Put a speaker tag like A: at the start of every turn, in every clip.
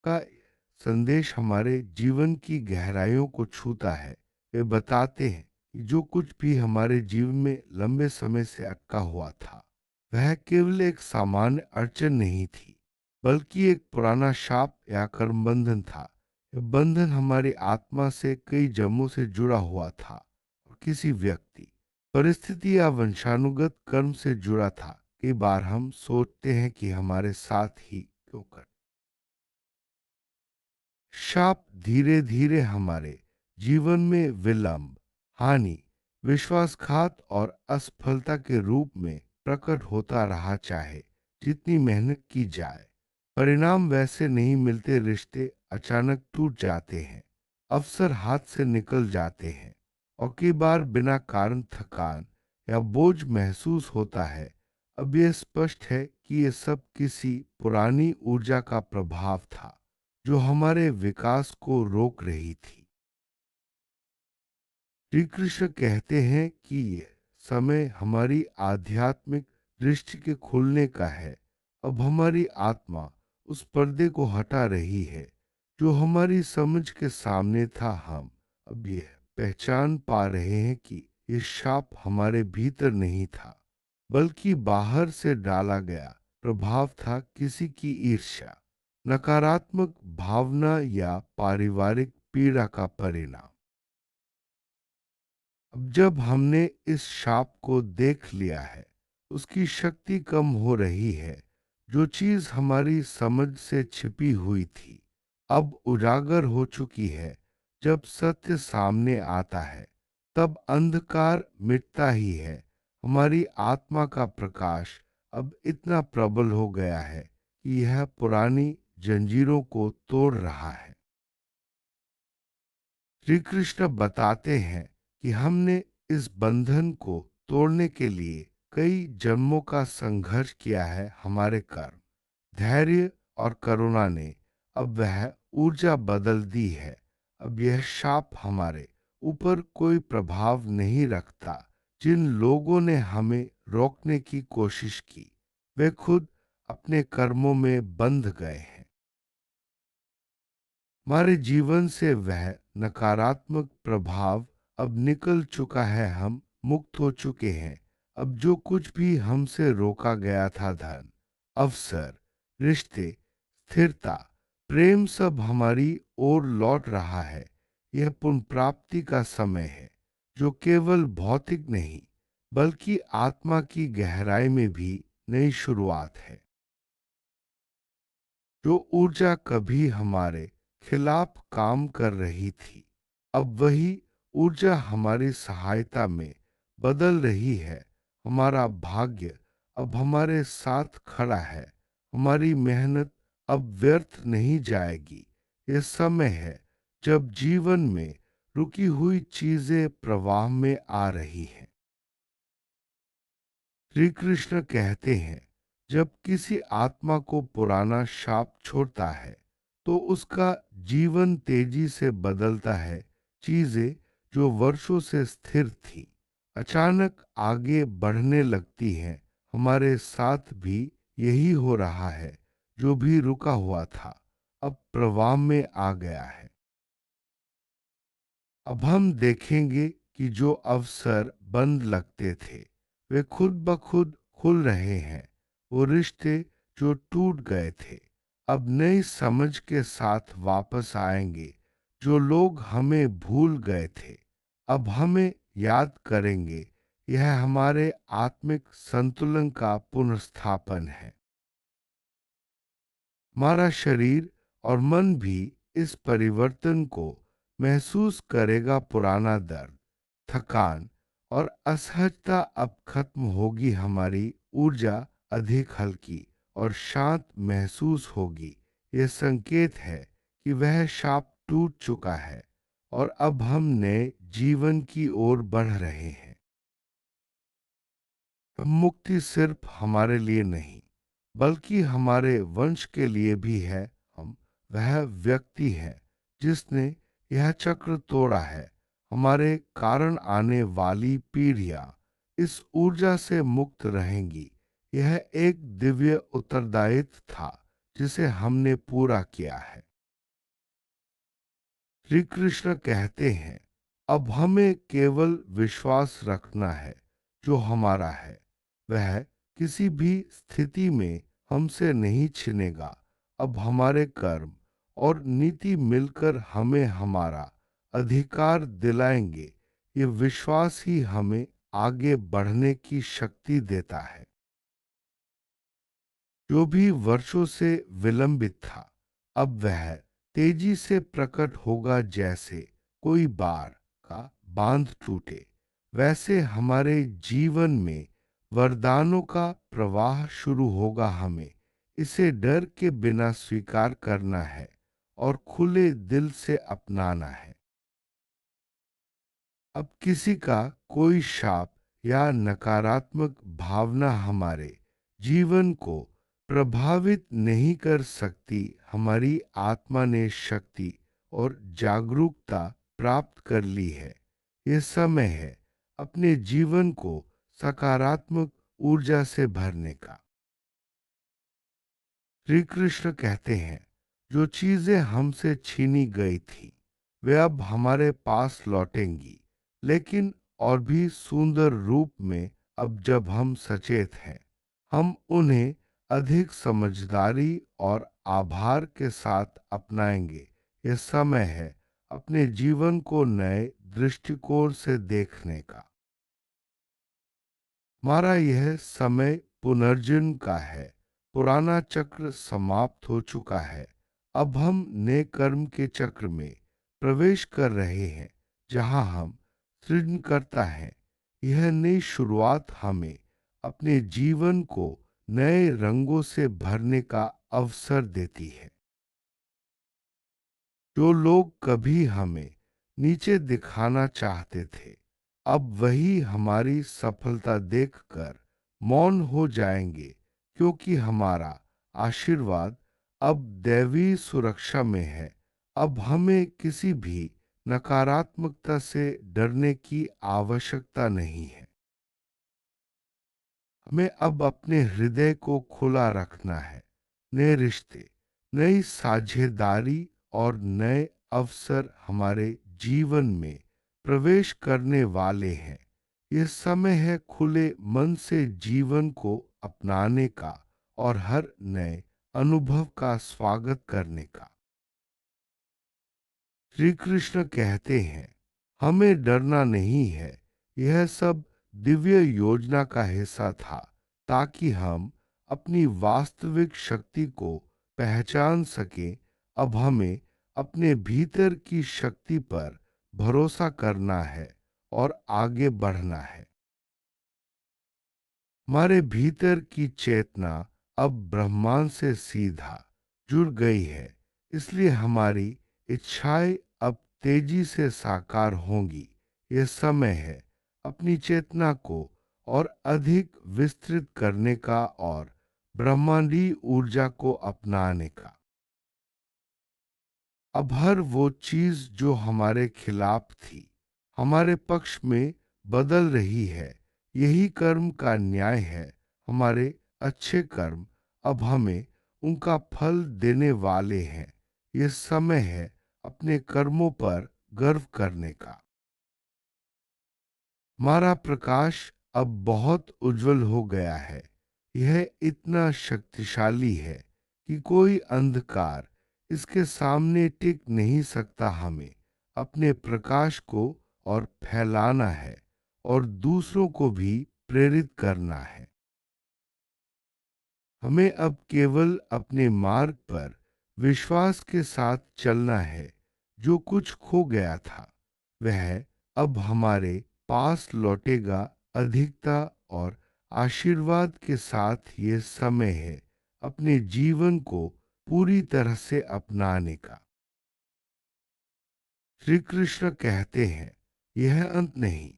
A: का संदेश हमारे जीवन की गहराइयों को छूता है। वे बताते हैं कि जो कुछ भी हमारे जीवन में लंबे समय से अटका हुआ था, वह केवल एक सामान्य अड़चन नहीं थी, बल्कि एक पुराना शाप या कर्म बंधन था। यह बंधन हमारी आत्मा से कई जन्मों से जुड़ा हुआ था और किसी व्यक्ति, परिस्थिति या वंशानुगत कर्म से जुड़ा था। कई बार हम सोचते हैं कि हमारे साथ ही क्यों कर शाप धीरे धीरे हमारे जीवन में विलंब, हानि, विश्वासघात और असफलता के रूप में प्रकट होता रहा। चाहे जितनी मेहनत की जाए, परिणाम वैसे नहीं मिलते। रिश्ते अचानक टूट जाते हैं, अवसर हाथ से निकल जाते हैं और कई बार बिना कारण थकान या बोझ महसूस होता है। अब यह स्पष्ट है कि ये सब किसी पुरानी ऊर्जा का प्रभाव था जो हमारे विकास को रोक रही थी। श्री कृष्ण कहते हैं कि ये समय हमारी आध्यात्मिक दृष्टि के खुलने का है। अब हमारी आत्मा उस पर्दे को हटा रही है जो हमारी समझ के सामने था। हम अब यह पहचान पा रहे हैं कि ये शाप हमारे भीतर नहीं था, बल्कि बाहर से डाला गया प्रभाव था। किसी की ईर्ष्या, नकारात्मक भावना या पारिवारिक पीड़ा का परिणाम। अब जब हमने इस शाप को देख लिया है, उसकी शक्ति कम हो रही है। जो चीज हमारी समझ से छिपी हुई थी, अब उजागर हो चुकी है। जब सत्य सामने आता है, तब अंधकार मिटता ही है। हमारी आत्मा का प्रकाश अब इतना प्रबल हो गया है कि यह पुरानी जंजीरों को तोड़ रहा है। श्री कृष्ण बताते हैं कि हमने इस बंधन को तोड़ने के लिए कई जन्मों का संघर्ष किया है। हमारे कर्म, धैर्य और करुणा ने अब वह ऊर्जा बदल दी है। अब यह शाप हमारे ऊपर कोई प्रभाव नहीं रखता। जिन लोगों ने हमें रोकने की कोशिश की, वे खुद अपने कर्मों में बंध गए हैं। हमारे जीवन से वह नकारात्मक प्रभाव अब निकल चुका है। हम मुक्त हो चुके हैं। अब जो कुछ भी हमसे रोका गया था, धन, अवसर, रिश्ते, स्थिरता, प्रेम, सब हमारी ओर लौट रहा है। यह पुनः प्राप्ति का समय है, जो केवल भौतिक नहीं, बल्कि आत्मा की गहराई में भी नई शुरुआत है। जो ऊर्जा कभी हमारे खिलाफ काम कर रही थी, अब वही ऊर्जा हमारी सहायता में बदल रही है। हमारा भाग्य अब हमारे साथ खड़ा है। हमारी मेहनत अब व्यर्थ नहीं जाएगी। ये समय है जब जीवन में रुकी हुई चीजें प्रवाह में आ रही हैं। श्री कृष्ण कहते हैं, जब किसी आत्मा को पुराना शाप छोड़ता है, तो उसका जीवन तेजी से बदलता है। चीजें जो वर्षों से स्थिर थी, अचानक आगे बढ़ने लगती हैं। हमारे साथ भी यही हो रहा है। जो भी रुका हुआ था, अब प्रवाह में आ गया है। अब हम देखेंगे कि जो अवसर बंद लगते थे, वे खुद ब खुद खुल रहे हैं। वो रिश्ते जो टूट गए थे, अब नई समझ के साथ वापस आएंगे। जो लोग हमें भूल गए थे, अब हमें याद करेंगे। यह हमारे आत्मिक संतुलन का पुनर्स्थापन है। हमारा शरीर और मन भी इस परिवर्तन को महसूस करेगा। पुराना दर्द, थकान और असहजता अब खत्म होगी। हमारी ऊर्जा अधिक हल्की और शांत महसूस होगी। यह संकेत है कि वह शाप टूट चुका है और अब हम नए जीवन की ओर बढ़ रहे हैं। मुक्ति सिर्फ हमारे लिए नहीं, बल्कि हमारे वंश के लिए भी है। हम वह व्यक्ति है जिसने यह चक्र तोड़ा है। हमारे कारण आने वाली पीढ़ियां इस ऊर्जा से मुक्त रहेंगी। यह एक दिव्य उत्तरदायित्व था जिसे हमने पूरा किया है। श्री कृष्ण कहते हैं, अब हमें केवल विश्वास रखना है जो हमारा है वह किसी भी स्थिति में हमसे नहीं छिनेगा। अब हमारे कर्म और नीति मिलकर हमें हमारा अधिकार दिलाएंगे। ये विश्वास ही हमें आगे बढ़ने की शक्ति देता है। जो भी वर्षों से विलंबित था, अब वह तेजी से प्रकट होगा। जैसे कोई बार का बांध टूटे, वैसे हमारे जीवन में वरदानों का प्रवाह शुरू होगा। हमें इसे डर के बिना स्वीकार करना है और खुले दिल से अपनाना है। अब किसी का कोई शाप या नकारात्मक भावना हमारे जीवन को प्रभावित नहीं कर सकती। हमारी आत्मा ने शक्ति और जागरूकता प्राप्त कर ली है। ये समय है अपने जीवन को सकारात्मक ऊर्जा से भरने का। श्री कृष्ण कहते हैं, जो चीजें हमसे छीनी गई थी वे अब हमारे पास लौटेंगी, लेकिन और भी सुंदर रूप में। अब जब हम सचेत हैं, हम उन्हें अधिक समझदारी और आभार के साथ अपनाएंगे। यह समय है अपने जीवन को नए दृष्टिकोण से देखने का। हमारा यह समय पुनर्जन्म का है। पुराना चक्र समाप्त हो चुका है। अब हम नए कर्म के चक्र में प्रवेश कर रहे हैं, जहां हम सृजन करता है। यह नई शुरुआत हमें अपने जीवन को नए रंगों से भरने का अवसर देती है। जो लोग कभी हमें नीचे दिखाना चाहते थे, अब वही हमारी सफलता देखकर मौन हो जाएंगे, क्योंकि हमारा आशीर्वाद अब दैवी सुरक्षा में है। अब हमें किसी भी नकारात्मकता से डरने की आवश्यकता नहीं है। हमें अब अपने हृदय को खुला रखना है। नए रिश्ते, नई साझेदारी और नए अवसर हमारे जीवन में प्रवेश करने वाले हैं। ये समय है खुले मन से जीवन को अपनाने का और हर नए अनुभव का स्वागत करने का। श्री कृष्ण कहते हैं, हमें डरना नहीं है। यह सब दिव्य योजना का हिस्सा था, ताकि हम अपनी वास्तविक शक्ति को पहचान सकें। अब हमें अपने भीतर की शक्ति पर भरोसा करना है और आगे बढ़ना है। हमारे भीतर की चेतना अब ब्रह्मांड से सीधा जुड़ गई है, इसलिए हमारी इच्छाएं अब तेजी से साकार होंगी। यह समय है अपनी चेतना को और अधिक विस्तृत करने का और ब्रह्मांडी ऊर्जा को अपनाने का। अब हर वो चीज जो हमारे खिलाफ थी, हमारे पक्ष में बदल रही है। यही कर्म का न्याय है। हमारे अच्छे कर्म अब हमें उनका फल देने वाले हैं। ये समय है अपने कर्मों पर गर्व करने का। हमारा प्रकाश अब बहुत उज्जवल हो गया है। यह इतना शक्तिशाली है कि कोई अंधकार इसके सामने टिक नहीं सकता। हमें अपने प्रकाश को और फैलाना है और दूसरों को भी प्रेरित करना है। हमें अब केवल अपने मार्ग पर विश्वास के साथ चलना है। जो कुछ खो गया था वह अब हमारे पास लौटेगा अधिकता और आशीर्वाद के साथ। ये समय है अपने जीवन को पूरी तरह से अपनाने का। श्री कृष्ण कहते हैं, यह अंत नहीं,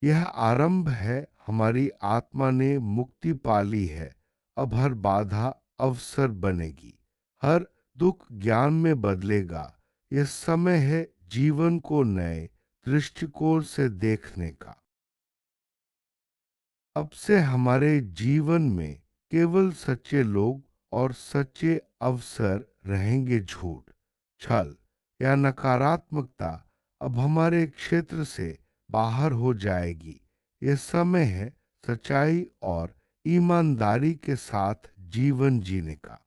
A: यह आरंभ है। हमारी आत्मा ने मुक्ति पाली है। अब हर बाधा अवसर बनेगी, हर दुख ज्ञान में बदलेगा। यह समय है जीवन को नए दृष्टिकोण से देखने का। अब से हमारे जीवन में केवल सच्चे लोग और सच्चे अवसर रहेंगे। झूठ, छल या नकारात्मकता अब हमारे क्षेत्र से बाहर हो जाएगी। ये समय है सच्चाई और ईमानदारी के साथ जीवन जीने का।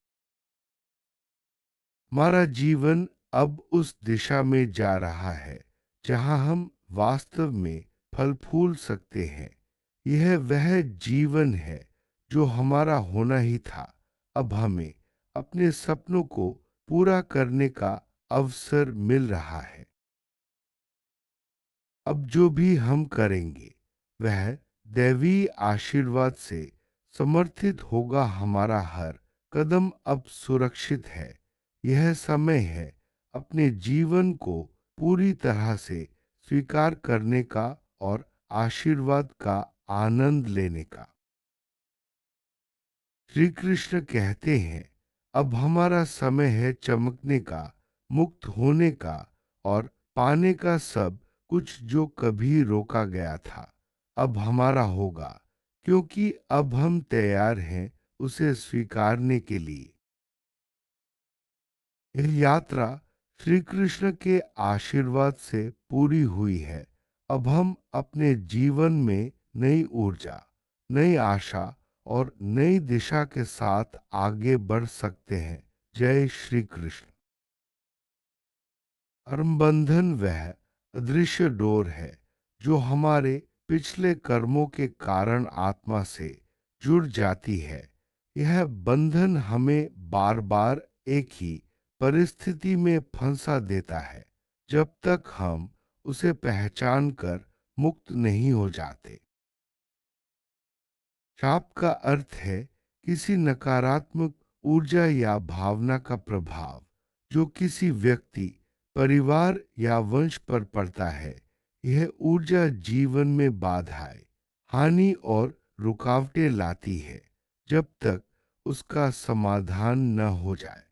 A: हमारा जीवन अब उस दिशा में जा रहा है जहां हम वास्तव में फल फूल सकते हैं। यह वह जीवन है जो हमारा होना ही था। अब हमें अपने सपनों को पूरा करने का अवसर मिल रहा है। अब जो भी हम करेंगे वह दैवीय आशीर्वाद से समर्थित होगा। हमारा हर कदम अब सुरक्षित है। यह समय है अपने जीवन को पूरी तरह से स्वीकार करने का और आशीर्वाद का आनंद लेने का। श्री कृष्ण कहते हैं, अब हमारा समय है चमकने का, मुक्त होने का और पाने का सब कुछ जो कभी रोका गया था अब हमारा होगा, क्योंकि अब हम तैयार हैं उसे स्वीकारने के लिए। यह यात्रा श्री कृष्ण के आशीर्वाद से पूरी हुई है। अब हम अपने जीवन में नई ऊर्जा, नई आशा और नई दिशा के साथ आगे बढ़ सकते हैं। जय श्री कृष्ण। कर्म बंधन वह अदृश्य डोर है जो हमारे पिछले कर्मों के कारण आत्मा से जुड़ जाती है। यह बंधन हमें बार बार एक ही परिस्थिति में फंसा देता है जब तक हम उसे पहचान कर मुक्त नहीं हो जाते। शाप का अर्थ है किसी नकारात्मक ऊर्जा या भावना का प्रभाव जो किसी व्यक्ति, परिवार या वंश पर पड़ता है। यह ऊर्जा जीवन में बाधाएं, हानि और रुकावटें लाती है जब तक उसका समाधान न हो जाए।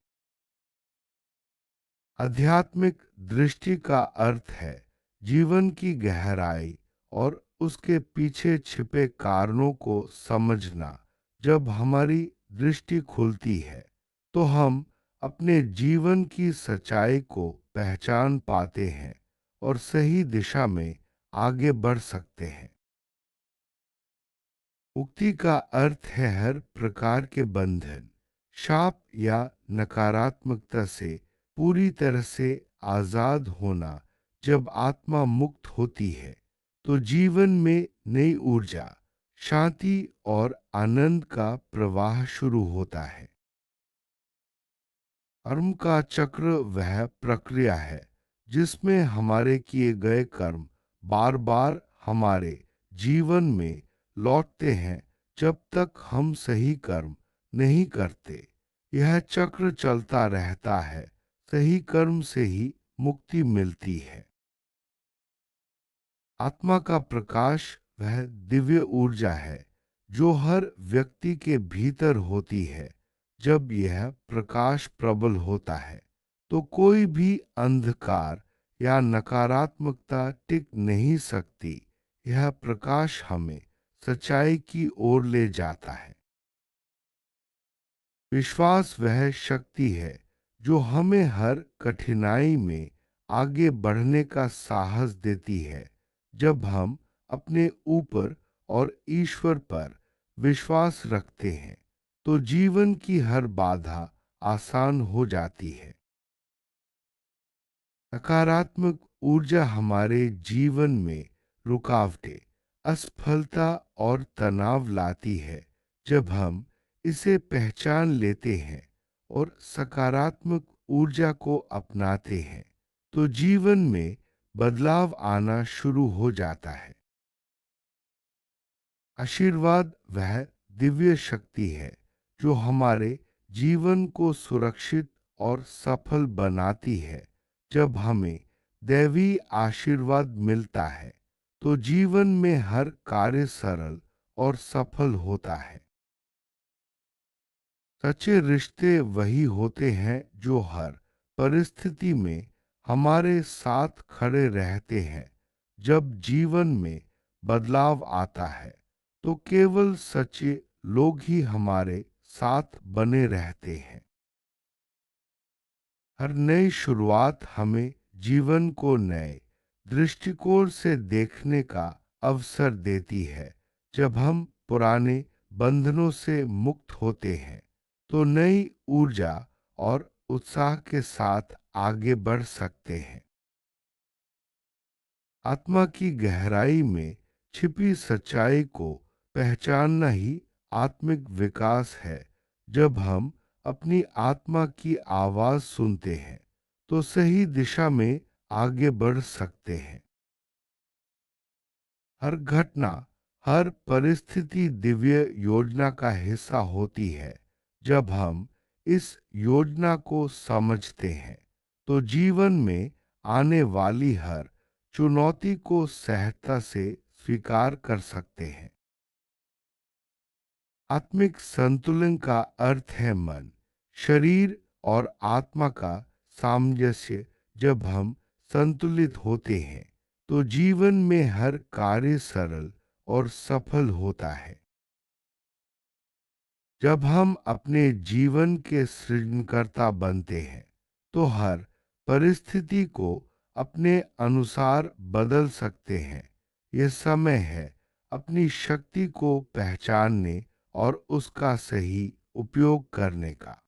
A: आध्यात्मिक दृष्टि का अर्थ है जीवन की गहराई और उसके पीछे छिपे कारणों को समझना। जब हमारी दृष्टि खुलती है तो हम अपने जीवन की सच्चाई को पहचान पाते हैं और सही दिशा में आगे बढ़ सकते हैं। मुक्ति का अर्थ है हर प्रकार के बंधन, शाप या नकारात्मकता से पूरी तरह से आजाद होना। जब आत्मा मुक्त होती है तो जीवन में नई ऊर्जा, शांति और आनंद का प्रवाह शुरू होता है। कर्म का चक्र वह प्रक्रिया है जिसमें हमारे किए गए कर्म बार बार हमारे जीवन में लौटते हैं जब तक हम सही कर्म नहीं करते। यह चक्र चलता रहता है। सही कर्म से ही मुक्ति मिलती है। आत्मा का प्रकाश वह दिव्य ऊर्जा है जो हर व्यक्ति के भीतर होती है। जब यह प्रकाश प्रबल होता है तो कोई भी अंधकार या नकारात्मकता टिक नहीं सकती। यह प्रकाश हमें सच्चाई की ओर ले जाता है। विश्वास वह शक्ति है जो हमें हर कठिनाई में आगे बढ़ने का साहस देती है। जब हम अपने ऊपर और ईश्वर पर विश्वास रखते हैं तो जीवन की हर बाधा आसान हो जाती है। नकारात्मक ऊर्जा हमारे जीवन में रुकावटें, असफलता और तनाव लाती है। जब हम इसे पहचान लेते हैं और सकारात्मक ऊर्जा को अपनाते हैं तो जीवन में बदलाव आना शुरू हो जाता है। आशीर्वाद वह दिव्य शक्ति है जो हमारे जीवन को सुरक्षित और सफल बनाती है। जब हमें दैवी आशीर्वाद मिलता है तो जीवन में हर कार्य सरल और सफल होता है। सच्चे रिश्ते वही होते हैं जो हर परिस्थिति में हमारे साथ खड़े रहते हैं। जब जीवन में बदलाव आता है तो केवल सच्चे लोग ही हमारे साथ बने रहते हैं। हर नई शुरुआत हमें जीवन को नए दृष्टिकोण से देखने का अवसर देती है। जब हम पुराने बंधनों से मुक्त होते हैं तो नई ऊर्जा और उत्साह के साथ आगे बढ़ सकते हैं। आत्मा की गहराई में छिपी सच्चाई को पहचानना ही आत्मिक विकास है। जब हम अपनी आत्मा की आवाज सुनते हैं तो सही दिशा में आगे बढ़ सकते हैं। हर घटना, हर परिस्थिति दिव्य योजना का हिस्सा होती है। जब हम इस योजना को समझते हैं तो जीवन में आने वाली हर चुनौती को सहजता से स्वीकार कर सकते हैं। आत्मिक संतुलन का अर्थ है मन, शरीर और आत्मा का सामंजस्य। जब हम संतुलित होते हैं तो जीवन में हर कार्य सरल और सफल होता है। जब हम अपने जीवन के सृजनकर्ता बनते हैं तो हर परिस्थिति को अपने अनुसार बदल सकते हैं। यह समय है अपनी शक्ति को पहचानने और उसका सही उपयोग करने का।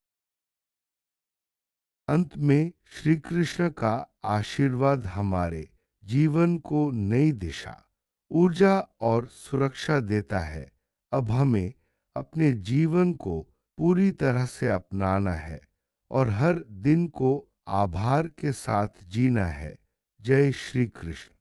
A: अंत में श्री कृष्ण का आशीर्वाद हमारे जीवन को नई दिशा, ऊर्जा और सुरक्षा देता है। अब हमें अपने जीवन को पूरी तरह से अपनाना है और हर दिन को आभार के साथ जीना है। जय श्री कृष्ण।